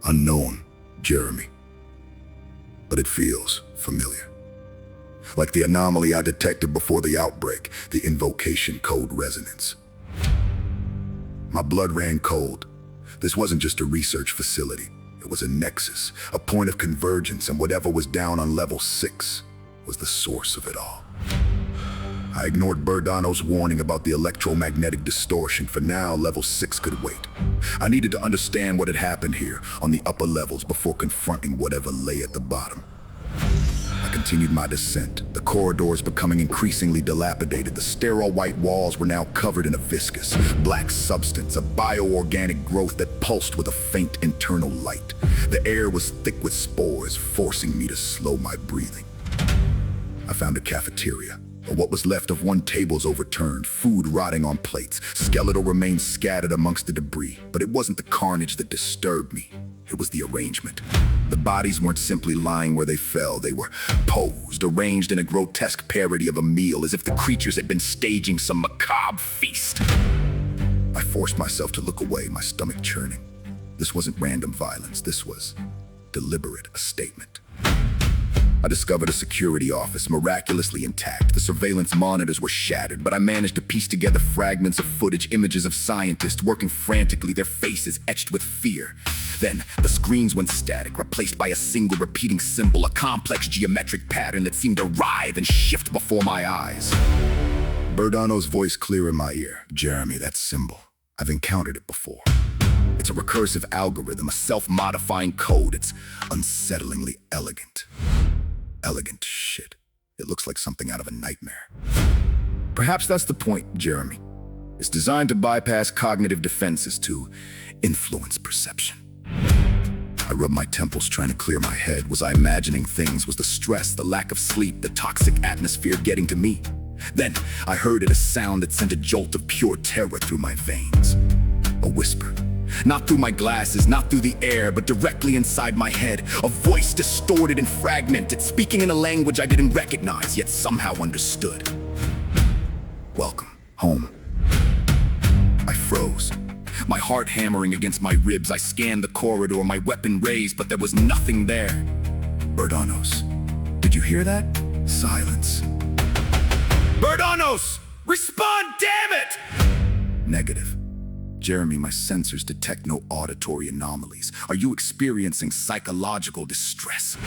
Unknown, Jeremy. But it feels familiar. Like the anomaly I detected before the outbreak, the InvoKation code resonance. My blood ran cold. This wasn't just a research facility. It was a nexus, a point of convergence, and whatever was down on level 6 was the source of it all. I ignored BirDonNos' warning about the electromagnetic distortion. For now, level 6 could wait. I needed to understand what had happened here on the upper levels before confronting whatever lay at the bottom. I continued my descent, the corridors becoming increasingly dilapidated. The sterile white walls were now covered in a viscous, black substance, a bioorganic growth that pulsed with a faint internal light. The air was thick with spores, forcing me to slow my breathing. I found a cafeteria. What was left of one table's overturned, food rotting on plates, skeletal remains scattered amongst the debris. But it wasn't the carnage that disturbed me. It was the arrangement. The bodies weren't simply lying where they fell. They were posed, arranged in a grotesque parody of a meal, as if the creatures had been staging some macabre feast. I forced myself to look away, my stomach churning. This wasn't random violence. This was deliberate, a statement. I discovered a security office, miraculously intact. The surveillance monitors were shattered, but I managed to piece together fragments of footage, images of scientists working frantically, their faces etched with fear. Then, the screens went static, replaced by a single repeating symbol, a complex geometric pattern that seemed to writhe and shift before my eyes. BirDonNos' voice clear in my ear. Jeremy, that symbol. I've encountered it before. It's a recursive algorithm, a self-modifying code. It's unsettlingly elegant. Elegant shit. It looks like something out of a nightmare. Perhaps that's the point, Jeremy. It's designed to bypass cognitive defenses, to influence perception. I rubbed my temples trying to clear my head. Was I imagining things? Was the stress, the lack of sleep, the toxic atmosphere getting to me? Then I heard it, a sound that sent a jolt of pure terror through my veins. A whisper. Not through my glasses, not through the air, but directly inside my head. A voice distorted and fragmented, speaking in a language I didn't recognize, yet somehow understood. Welcome home. I froze, my heart hammering against my ribs. I scanned the corridor, my weapon raised, but there was nothing there. BirDonNos, did you hear that? Silence. BirDonNos! Respond, damn it! Negative. Jeremy, my sensors detect no auditory anomalies. Are you experiencing psychological distress?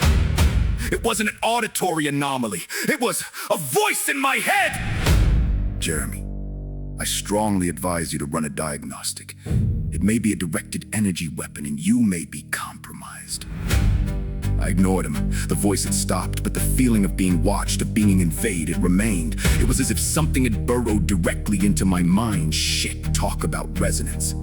It wasn't an auditory anomaly. It was a voice in my head! Jeremy, I strongly advise you to run a diagnostic. It may be a directed energy weapon and you may be compromised. I ignored him. The voice had stopped, but the feeling of being watched, of being invaded, remained. It was as if something had burrowed directly into my mind. Shit, talk about resonance.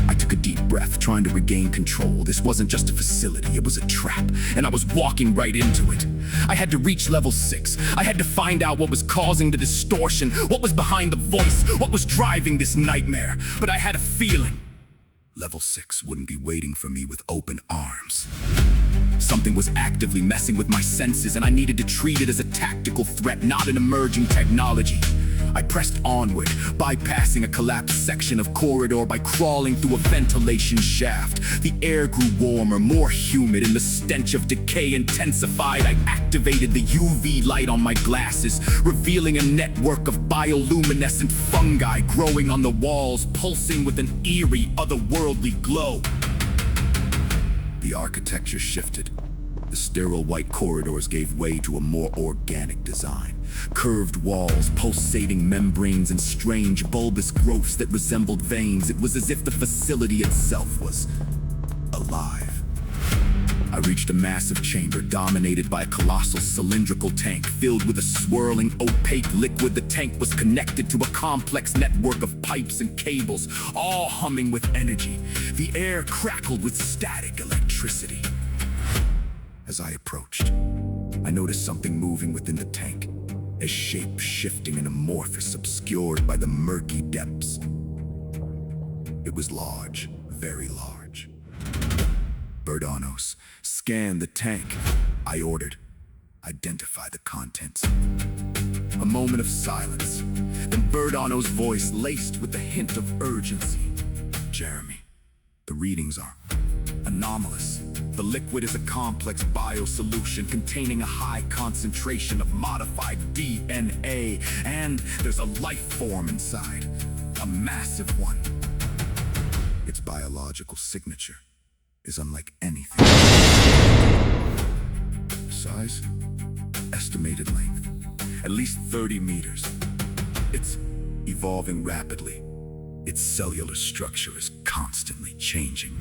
I took a deep breath, trying to regain control. This wasn't just a facility, it was a trap, and I was walking right into it. I had to reach level 6. I had to find out what was causing the distortion, what was behind the voice, what was driving this nightmare. But I had a feeling level 6 wouldn't be waiting for me with open arms. Something was actively messing with my senses, and I needed to treat it as a tactical threat, not an emerging technology. I pressed onward, bypassing a collapsed section of corridor by crawling through a ventilation shaft. The air grew warmer, more humid, and the stench of decay intensified. I activated the UV light on my glasses, revealing a network of bioluminescent fungi growing on the walls, pulsing with an eerie, otherworldly glow. The architecture shifted. The sterile white corridors gave way to a more organic design. Curved walls, pulsating membranes, and strange bulbous growths that resembled veins. It was as if the facility itself was alive. I reached a massive chamber dominated by a colossal cylindrical tank filled with a swirling, opaque liquid. The tank was connected to a complex network of pipes and cables, all humming with energy. The air crackled with static electricity. As I approached, I noticed something moving within the tank, a shape shifting and amorphous, obscured by the murky depths. It was large, very large. BirDonNos, scan the tank, I ordered. Identify the contents. A moment of silence, then BirDonNos' voice laced with a hint of urgency. Jeremy, the readings are anomalous. The liquid is a complex biosolution containing a high concentration of modified DNA, and there's a life form inside, a massive one. Its biological signature is unlike anything. Size? Estimated length, at least 30 meters. It's evolving rapidly. Its cellular structure is constantly changing.